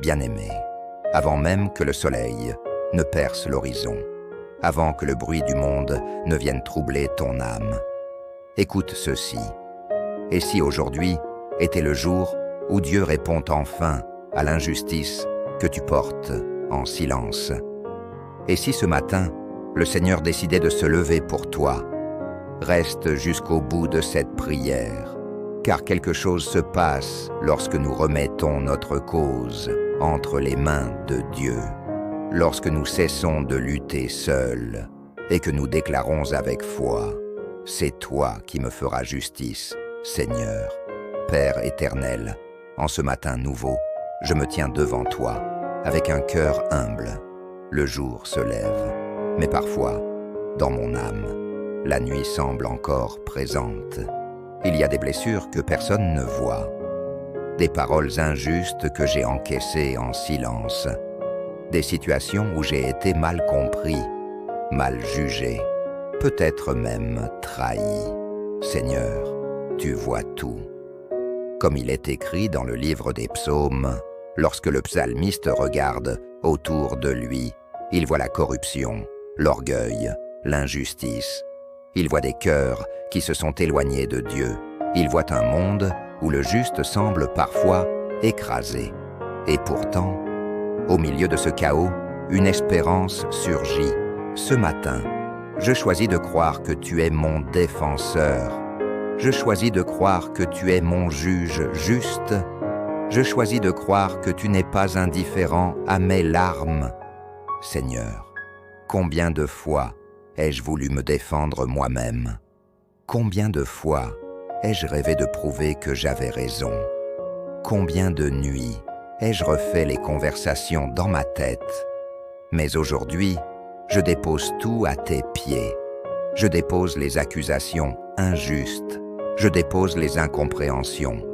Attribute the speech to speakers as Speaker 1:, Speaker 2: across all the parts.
Speaker 1: Bien-aimé, avant même que le soleil ne perce l'horizon, avant que le bruit du monde ne vienne troubler ton âme, écoute ceci. Et si aujourd'hui était le jour où Dieu répond enfin à l'injustice que tu portes en silence? Et si ce matin, le Seigneur décidait de se lever pour toi, reste jusqu'au bout de cette prière, car quelque chose se passe lorsque nous remettons notre cause entre les mains de Dieu, lorsque nous cessons de lutter seuls et que nous déclarons avec foi: c'est toi qui me feras justice, Seigneur. Père éternel, en ce matin nouveau, je me tiens devant toi, avec un cœur humble. Le jour se lève, mais parfois, dans mon âme, la nuit semble encore présente. Il y a des blessures que personne ne voit, des paroles injustes que j'ai encaissées en silence, des situations où j'ai été mal compris, mal jugé, peut-être même trahi. Seigneur, tu vois tout. Comme il est écrit dans le livre des psaumes, lorsque le psalmiste regarde autour de lui, il voit la corruption, l'orgueil, l'injustice. Il voit des cœurs qui se sont éloignés de Dieu. Il voit un monde où le juste semble parfois écrasé. Et pourtant, au milieu de ce chaos, une espérance surgit. Ce matin, je choisis de croire que tu es mon défenseur. Je choisis de croire que tu es mon juge juste. Je choisis de croire que tu n'es pas indifférent à mes larmes. Seigneur, combien de fois ai-je voulu me défendre moi-même? Combien de fois ai-je rêvé de prouver que j'avais raison? Combien de nuits ai-je refait les conversations dans ma tête? Mais aujourd'hui, je dépose tout à tes pieds. Je dépose les accusations injustes. Je dépose les incompréhensions.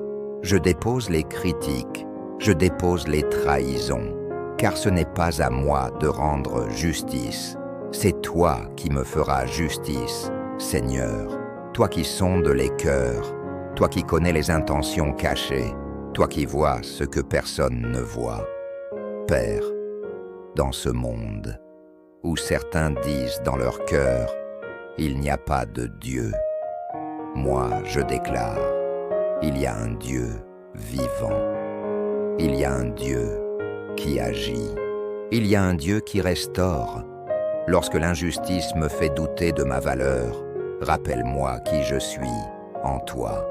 Speaker 1: Je dépose les critiques. Je dépose les trahisons. Car ce n'est pas à moi de rendre justice. C'est toi qui me feras justice, Seigneur. Toi qui sondes les cœurs. Toi qui connais les intentions cachées. Toi qui vois ce que personne ne voit. Père, dans ce monde où certains disent dans leur cœur « Il n'y a pas de Dieu », moi je déclare « Il y a un Dieu vivant. Il y a un Dieu qui agit. Il y a un Dieu qui restaure. Lorsque l'injustice me fait douter de ma valeur, rappelle-moi qui je suis en toi.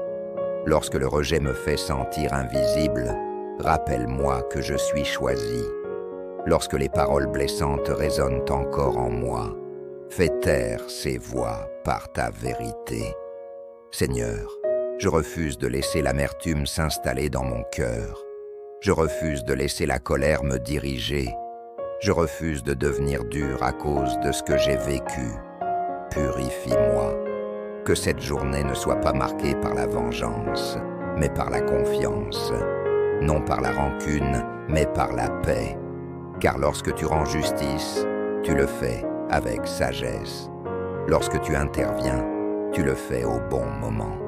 Speaker 1: Lorsque le rejet me fait sentir invisible, rappelle-moi que je suis choisi. Lorsque les paroles blessantes résonnent encore en moi, fais taire ces voix par ta vérité. Seigneur, je refuse de laisser l'amertume s'installer dans mon cœur. Je refuse de laisser la colère me diriger. Je refuse de devenir dur à cause de ce que j'ai vécu. Purifie-moi. Que cette journée ne soit pas marquée par la vengeance, mais par la confiance. Non par la rancune, mais par la paix. Car lorsque tu rends justice, tu le fais avec sagesse. Lorsque tu interviens, tu le fais au bon moment.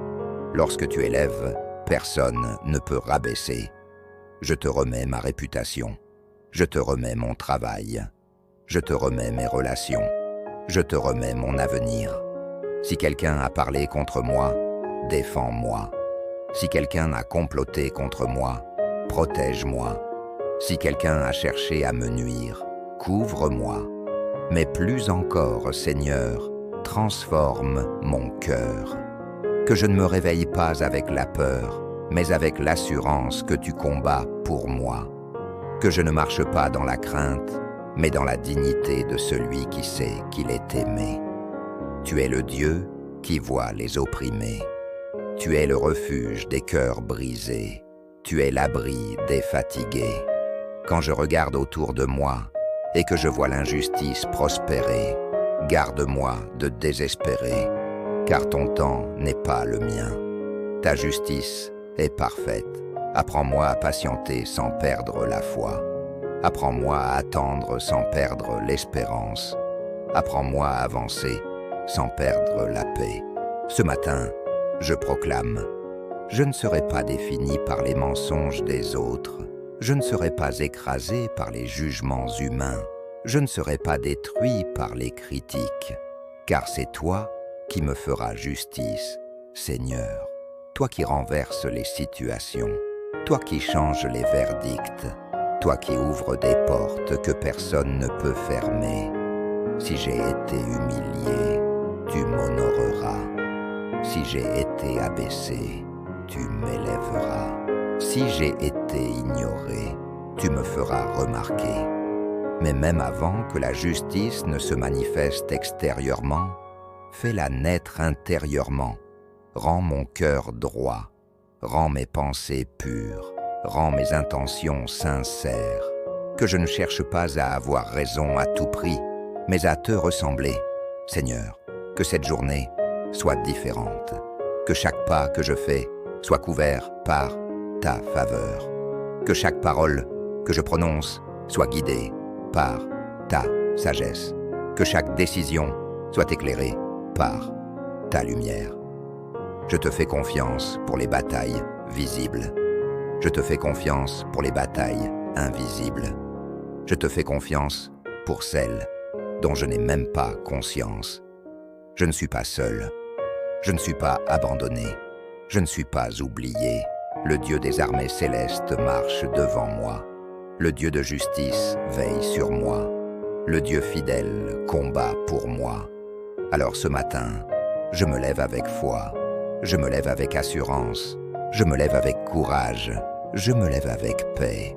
Speaker 1: Lorsque tu élèves, personne ne peut rabaisser. Je te remets ma réputation. Je te remets mon travail. Je te remets mes relations. Je te remets mon avenir. Si quelqu'un a parlé contre moi, défends-moi. Si quelqu'un a comploté contre moi, protège-moi. Si quelqu'un a cherché à me nuire, couvre-moi. Mais plus encore, Seigneur, transforme mon cœur. Que je ne me réveille pas avec la peur, mais avec l'assurance que tu combats pour moi. Que je ne marche pas dans la crainte, mais dans la dignité de celui qui sait qu'il est aimé. Tu es le Dieu qui voit les opprimés. Tu es le refuge des cœurs brisés. Tu es l'abri des fatigués. Quand je regarde autour de moi et que je vois l'injustice prospérer, garde-moi de désespérer, car ton temps n'est pas le mien. Ta justice est parfaite. Apprends-moi à patienter sans perdre la foi. Apprends-moi à attendre sans perdre l'espérance. Apprends-moi à avancer sans perdre la paix. Ce matin, je proclame, je ne serai pas défini par les mensonges des autres. Je ne serai pas écrasé par les jugements humains. Je ne serai pas détruit par les critiques. Car c'est toi qui me feras justice, Seigneur. Toi qui renverses les situations. Toi qui changes les verdicts. Toi qui ouvres des portes que personne ne peut fermer. Si j'ai été humilié, tu m'honoreras. Si j'ai été abaissé, tu m'élèveras. Si j'ai été ignoré, tu me feras remarquer. Mais même avant que la justice ne se manifeste extérieurement, fais-la naître intérieurement. Rends mon cœur droit, rends mes pensées pures, rends mes intentions sincères. Que je ne cherche pas à avoir raison à tout prix, mais à te ressembler. Seigneur, que cette journée soit différente. Que chaque pas que je fais soit couvert par ta faveur. Que chaque parole que je prononce soit guidée par ta sagesse. Que chaque décision soit éclairée par ta lumière. Je te fais confiance pour les batailles visibles. Je te fais confiance pour les batailles invisibles. Je te fais confiance pour celles dont je n'ai même pas conscience. Je ne suis pas seul. Je ne suis pas abandonné. Je ne suis pas oublié. Le Dieu des armées célestes marche devant moi. Le Dieu de justice veille sur moi. Le Dieu fidèle combat pour moi. Alors ce matin, je me lève avec foi. Je me lève avec assurance. Je me lève avec courage. Je me lève avec paix.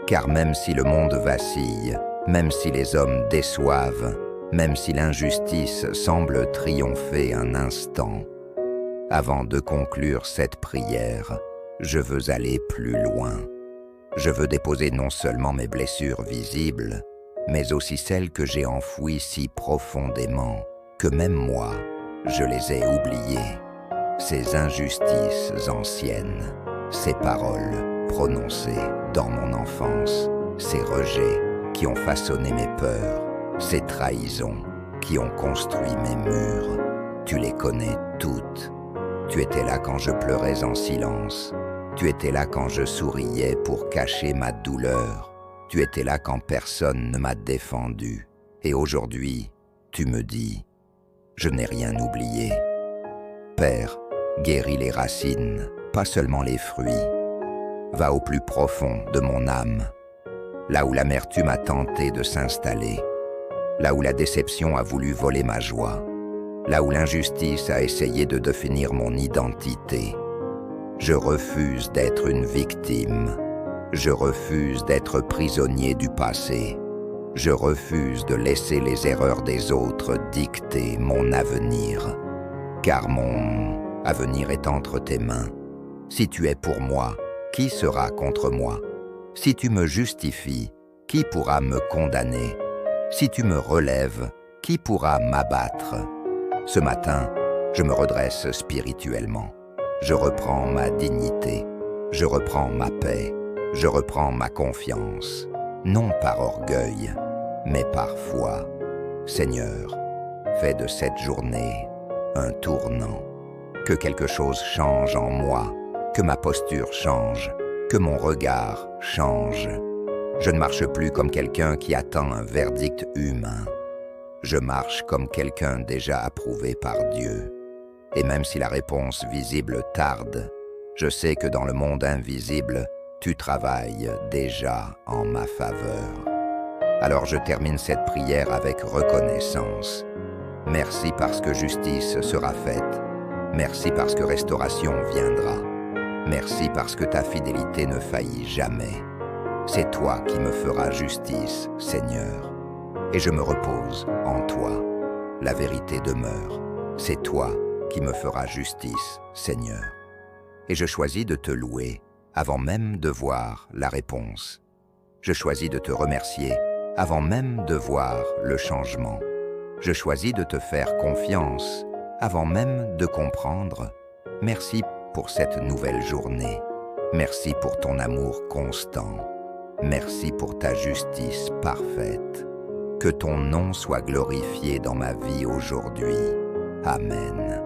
Speaker 1: Car même si le monde vacille, même si les hommes déçoivent, même si l'injustice semble triompher un instant, avant de conclure cette prière, je veux aller plus loin. Je veux déposer non seulement mes blessures visibles, mais aussi celles que j'ai enfouies si profondément que même moi, je les ai oubliées. Ces injustices anciennes, ces paroles prononcées dans mon enfance, ces rejets qui ont façonné mes peurs, ces trahisons qui ont construit mes murs, tu les connais toutes. Tu étais là quand je pleurais en silence. Tu étais là quand je souriais pour cacher ma douleur. Tu étais là quand personne ne m'a défendu. Et aujourd'hui, tu me dis, je n'ai rien oublié. Père, guéris les racines, pas seulement les fruits. Va au plus profond de mon âme, là où l'amertume a tenté de s'installer, là où la déception a voulu voler ma joie, là où l'injustice a essayé de définir mon identité. Je refuse d'être une victime. Je refuse d'être prisonnier du passé. Je refuse de laisser les erreurs des autres dicter mon avenir. Car mon avenir est entre tes mains. Si tu es pour moi, qui sera contre moi? Si tu me justifies, qui pourra me condamner? Si tu me relèves, qui pourra m'abattre? Ce matin, je me redresse spirituellement. Je reprends ma dignité. Je reprends ma paix. Je reprends ma confiance. Non par orgueil, mais par foi. Seigneur, fais de cette journée un tournant. Que quelque chose change en moi, que ma posture change, que mon regard change. Je ne marche plus comme quelqu'un qui attend un verdict humain. Je marche comme quelqu'un déjà approuvé par Dieu. Et même si la réponse visible tarde, je sais que dans le monde invisible, tu travailles déjà en ma faveur. Alors je termine cette prière avec reconnaissance. Merci parce que justice sera faite. Merci parce que restauration viendra. Merci parce que ta fidélité ne faillit jamais. C'est toi qui me feras justice, Seigneur. Et je me repose en toi. La vérité demeure. C'est toi qui me feras justice, Seigneur. Et je choisis de te louer avant même de voir la réponse. Je choisis de te remercier avant même de voir le changement. Je choisis de te faire confiance avant même de comprendre. Merci pour cette nouvelle journée. Merci pour ton amour constant. Merci pour ta justice parfaite. Que ton nom soit glorifié dans ma vie aujourd'hui. Amen.